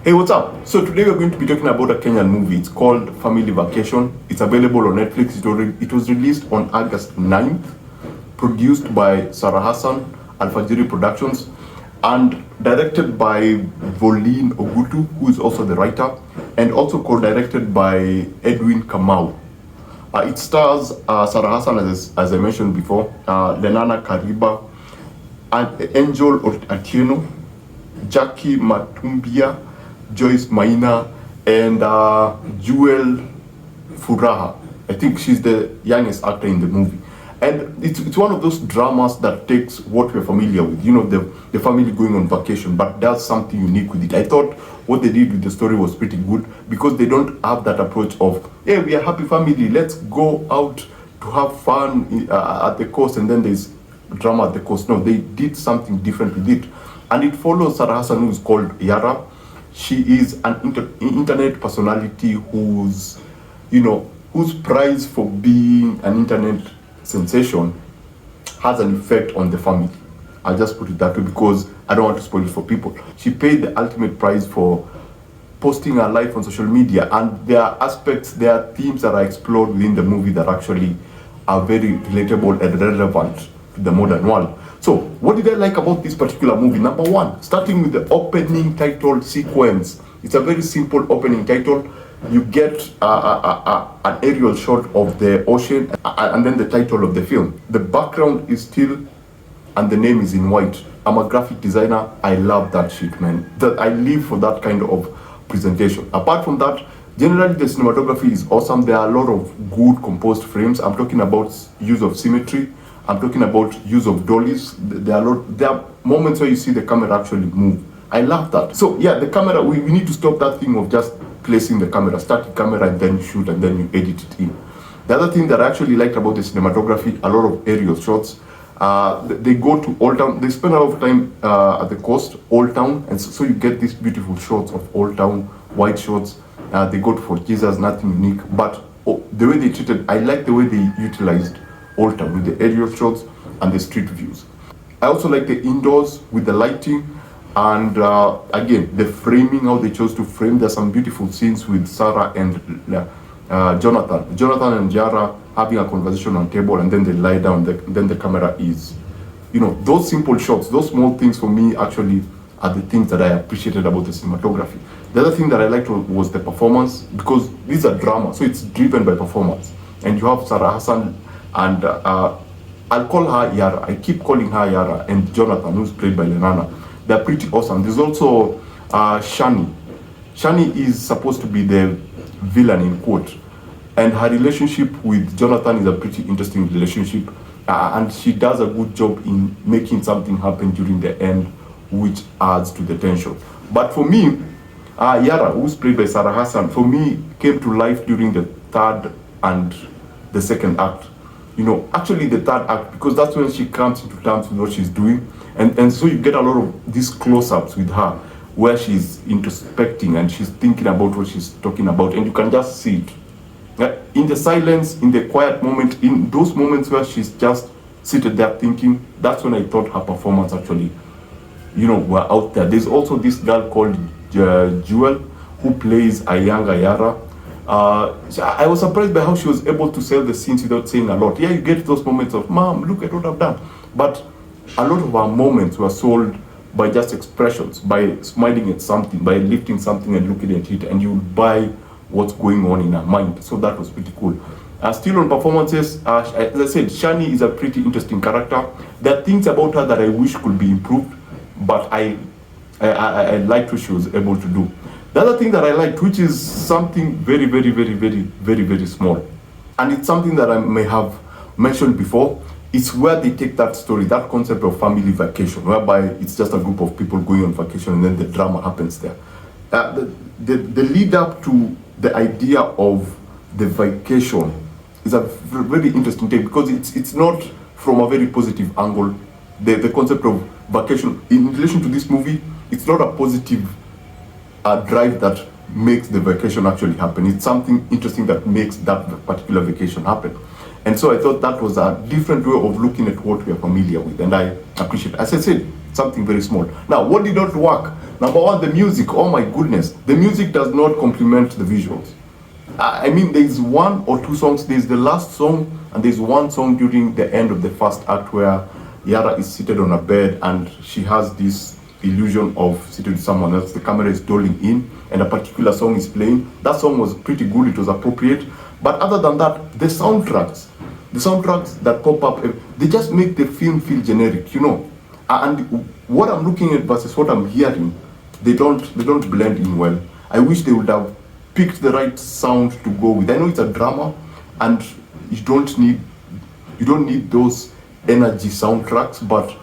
Hey, what's up? So today we're going to be talking about a Kenyan movie. It's called Family Vacation. It's available on Netflix. It was released on August 9th, produced by Sarah Hassan, Alfajiri Productions, and directed by Voline Ogutu, who is also the writer, and also co-directed by Edwin Kamau. It stars Sarah Hassan, as I mentioned before, Lenana Kariba, and Angel Atieno, Jackie Matubia, Joyce Maina, and Jewel Furaha. I think she's the youngest actor in the movie. And it's one of those dramas that takes what we're familiar with, you know, the family going on vacation, but does something unique with it. I thought what they did with the story was pretty good because they don't have that approach of, hey, we are a happy family, let's go out to have fun at the coast and then there's drama at the coast. No, they did something different with it. And it follows Sarah Hassan, who is called Yara. She is an internet personality whose prize for being an internet sensation has an effect on the family. I'll just put it that way because I don't want to spoil it for people. She paid the ultimate price for posting her life on social media, and there are aspects, there are themes that are explored within the movie that actually are very relatable and relevant to the modern world. So, what did I like about this particular movie? Number one, starting with the opening title sequence. It's a very simple opening title. You get an aerial shot of the ocean and then the title of the film. The background is still, and the name is in white. I'm a graphic designer. I love that shit, man. That I live for that kind of presentation. Apart from that, generally the cinematography is awesome. There are a lot of good composed frames. I'm talking about use of symmetry. I'm talking about use of dollies. There are moments where you see the camera actually move. I love that. So yeah, the camera, we need to stop that thing of just placing the camera, static camera, and then you shoot and then you edit it in. The other thing that I actually liked about the cinematography, a lot of aerial shots. They go to Old Town. They spend a lot of time at the coast, Old Town, and so you get these beautiful shots of Old Town, white shots. They go to Fort Jesus, nothing unique, but the way they treated, I like the way they utilized Old Town with the aerial shots and the street views. I also like the indoors with the lighting and again the framing, how they chose to frame. There's some beautiful scenes with Sarah and Jonathan and Yara having a conversation on table, and then they lie down. Then the camera is, those simple shots, those small things for me actually are the things that I appreciated about the cinematography. The other thing that I liked was the performance, because these are drama, so it's driven by performance. And you have Sarah Hassan and I'll call her Yara. I keep calling her Yara, and Jonathan, who's played by Lenana. They're pretty awesome. There's also Shani. Shani is supposed to be the villain in quote, and her relationship with Jonathan is a pretty interesting relationship, and she does a good job in making something happen during the end, which adds to the tension. But for me, Yara, who's played by Sarah Hassan, for me came to life during the third and the second act. Actually the third act, because that's when she comes into terms with what she's doing, and so you get a lot of these close-ups with her where she's introspecting and she's thinking about what she's talking about, and you can just see it in the silence, in the quiet moment, in those moments where she's just seated there thinking. That's when I thought her performance actually were out there. There's also this girl called Jewel, who plays a younger Yara. I was surprised by how she was able to sell the scenes without saying a lot. Yeah, you get those moments of, Mom, look at what I've done. But a lot of our moments were sold by just expressions, by smiling at something, by lifting something and looking at it, and you buy what's going on in her mind. So that was pretty cool. Still on performances, as I said, Shani is a pretty interesting character. There are things about her that I wish could be improved, but I liked what she was able to do. The other thing that I liked, which is something very, very, very, very, very, very small, and it's something that I may have mentioned before, it's where they take that story, that concept of family vacation, whereby it's just a group of people going on vacation and then the drama happens there. The lead up to the idea of the vacation is a very interesting take, because it's not from a very positive angle. The concept of vacation in relation to this movie, it's not a positive drive that makes the vacation actually happen. It's something interesting that makes that particular vacation happen. And so I thought that was a different way of looking at what we are familiar with, and I appreciate it. As I said, something very small. Now, what did not work? Number one, the music. Oh my goodness, the music does not complement the visuals. I mean, there's one or two songs. There's the last song, and there's one song during the end of the first act where Yara is seated on a bed and she has this illusion of sitting with someone else. The camera is dolling in and a particular song is playing. That song was pretty good, it was appropriate. But other than that, the soundtracks that pop up, they just make the film feel generic, you know. And what I'm looking at versus what I'm hearing, they don't blend in well. I wish they would have picked the right sound to go with. I know it's a drama and you don't need those energy soundtracks, but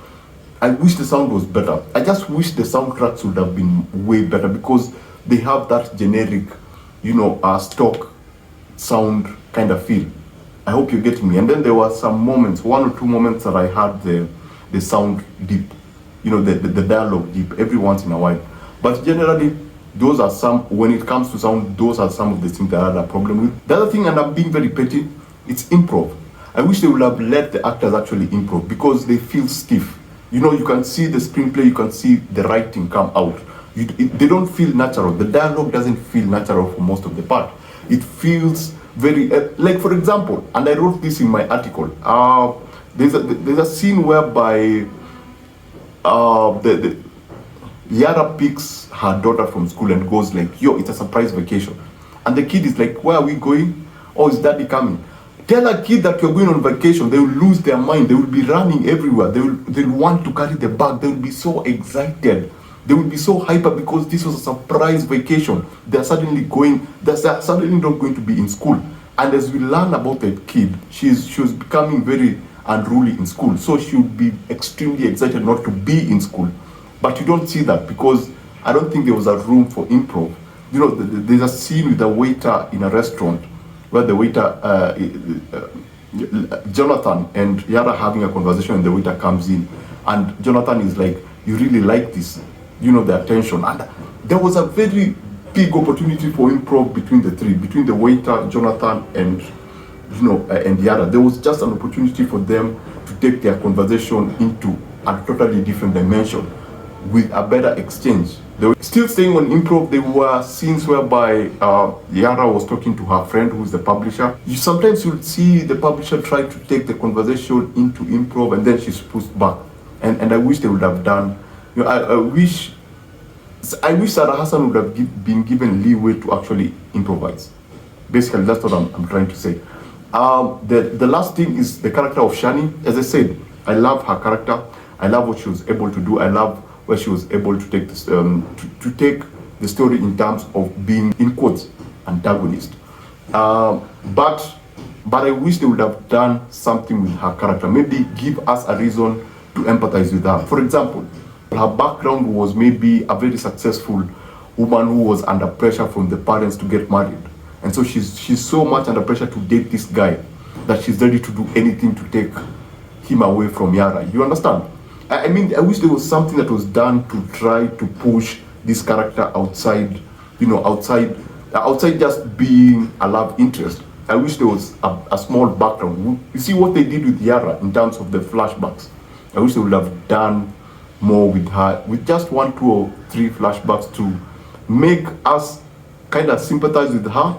I wish the sound was better. I just wish the soundtracks would have been way better because they have that generic, you know, stock sound kind of feel. I hope you're getting me. And then there were some moments, one or two moments that I had the sound deep, you know, the dialogue deep every once in a while. But generally, those are some, when it comes to sound, those are some of the things that I had a problem with. The other thing, and I'm being very petty, it's improv. I wish they would have let the actors actually improv because they feel stiff. You know, you can see the screenplay, you can see the writing come out. They don't feel natural. The dialogue doesn't feel natural for most of the part. It feels very, like for example, and I wrote this in my article, there's a scene whereby Yara picks her daughter from school and goes like, yo, it's a surprise vacation. And the kid is like, where are we going? Oh, is daddy coming? Tell a kid that you're going on vacation, they will lose their mind. They will be running everywhere. They'll want to carry the bag. They will be so excited. They will be so hyper because this was a surprise vacation. They're suddenly not going to be in school. And as we learn about that kid, she was becoming very unruly in school. So she would be extremely excited not to be in school. But you don't see that because I don't think there was a room for improv. You know, there's a scene with a waiter in a restaurant where the waiter, Jonathan and Yara having a conversation and the waiter comes in. And Jonathan is like, you really like this, you know, the attention. And there was a very big opportunity for improv between the three, between the waiter, Jonathan, and, you know, and Yara. There was just an opportunity for them to take their conversation into a totally different dimension with a better exchange. They were still staying on improv. There were scenes whereby Yara was talking to her friend who's the publisher. Sometimes you'll see the publisher try to take the conversation into improv and then she's pushed back. And I wish they would have done, you know, I wish Sarah Hassan would have been given leeway to actually improvise. Basically, that's what I'm trying to say. The last thing is the character of Shani. As I said, I love her character. I love what she was able to do. I love where she was able to take this, to take the story in terms of being, in quotes, antagonist. But I wish they would have done something with her character. Maybe give us a reason to empathize with her. For example, her background was maybe a very successful woman who was under pressure from the parents to get married. And so she's so much under pressure to date this guy that she's ready to do anything to take him away from Yara. You understand? I mean, I wish there was something that was done to try to push this character outside, you know, outside just being a love interest. I wish there was a small background. You see what they did with Yara in terms of the flashbacks. I wish they would have done more with her, with just 1, 2, or 3 flashbacks to make us kind of sympathize with her,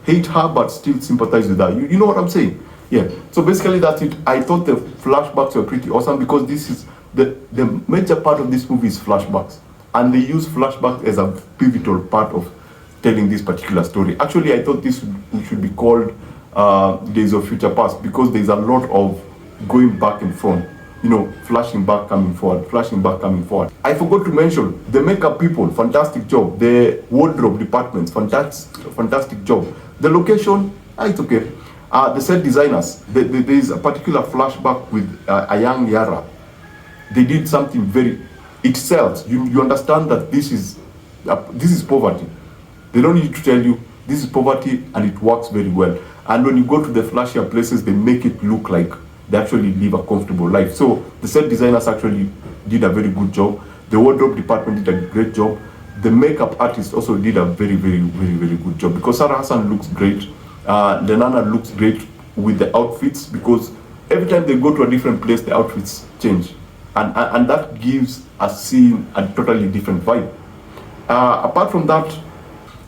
hate her, but still sympathize with her. You know what I'm saying? Yeah. So basically that's it. I thought the flashbacks were pretty awesome because this is the major part of this movie is flashbacks, and they use flashbacks as a pivotal part of telling this particular story. Actually, I thought this should be called Days of Future Past because there's a lot of going back and front, you know, flashing back, coming forward, flashing back, coming forward. I forgot to mention the makeup people, fantastic job. The wardrobe departments, fantastic job. The location, it's okay. The set designers, there is a particular flashback with a young Yara. They did something very, it sells. You understand that this is poverty. They don't need to tell you this is poverty, and it works very well. And when you go to the flashier places, they make it look like they actually live a comfortable life. So the set designers actually did a very good job. The wardrobe department did a great job. The makeup artist also did a very, very, very, very good job because Sarah Hassan looks great. Lenana looks great with the outfits because every time they go to a different place, the outfits change. and that gives a scene a totally different vibe. Apart from that,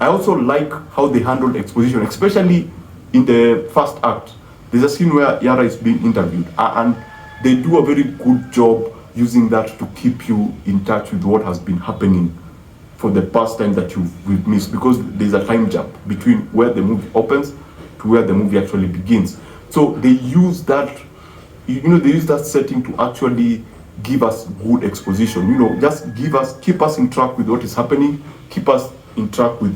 I also like how they handled exposition, especially in the first act. There's a scene where Yara is being interviewed, and they do a very good job using that to keep you in touch with what has been happening for the past time that we've missed, because there's a time jump between where the movie opens to where the movie actually begins. So they use that, they use that setting to actually give us good exposition. Just keep us in track with what is happening, keep us in track with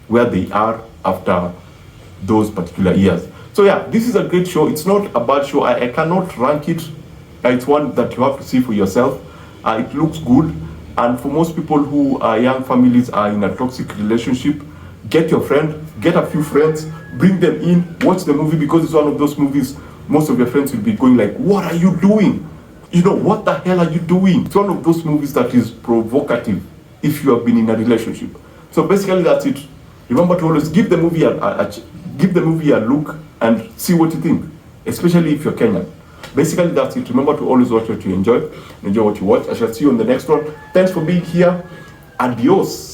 where they are after those particular years. So yeah, this is a great show. It's not a bad show. I cannot rank it. It's one that you have to see for yourself. It looks good, and for most people who are young families are in a toxic relationship, get your friend, get a few friends, bring them in, watch the movie, because it's one of those movies most of your friends will be going like, what are you doing? What the hell are you doing? It's one of those movies that is provocative if you have been in a relationship. So basically that's it. Remember to always give the movie a look and see what you think, especially if you're Kenyan. Basically that's it. Remember to always watch what you enjoy what you watch. I shall see you on the next one. Thanks for being here. Adios.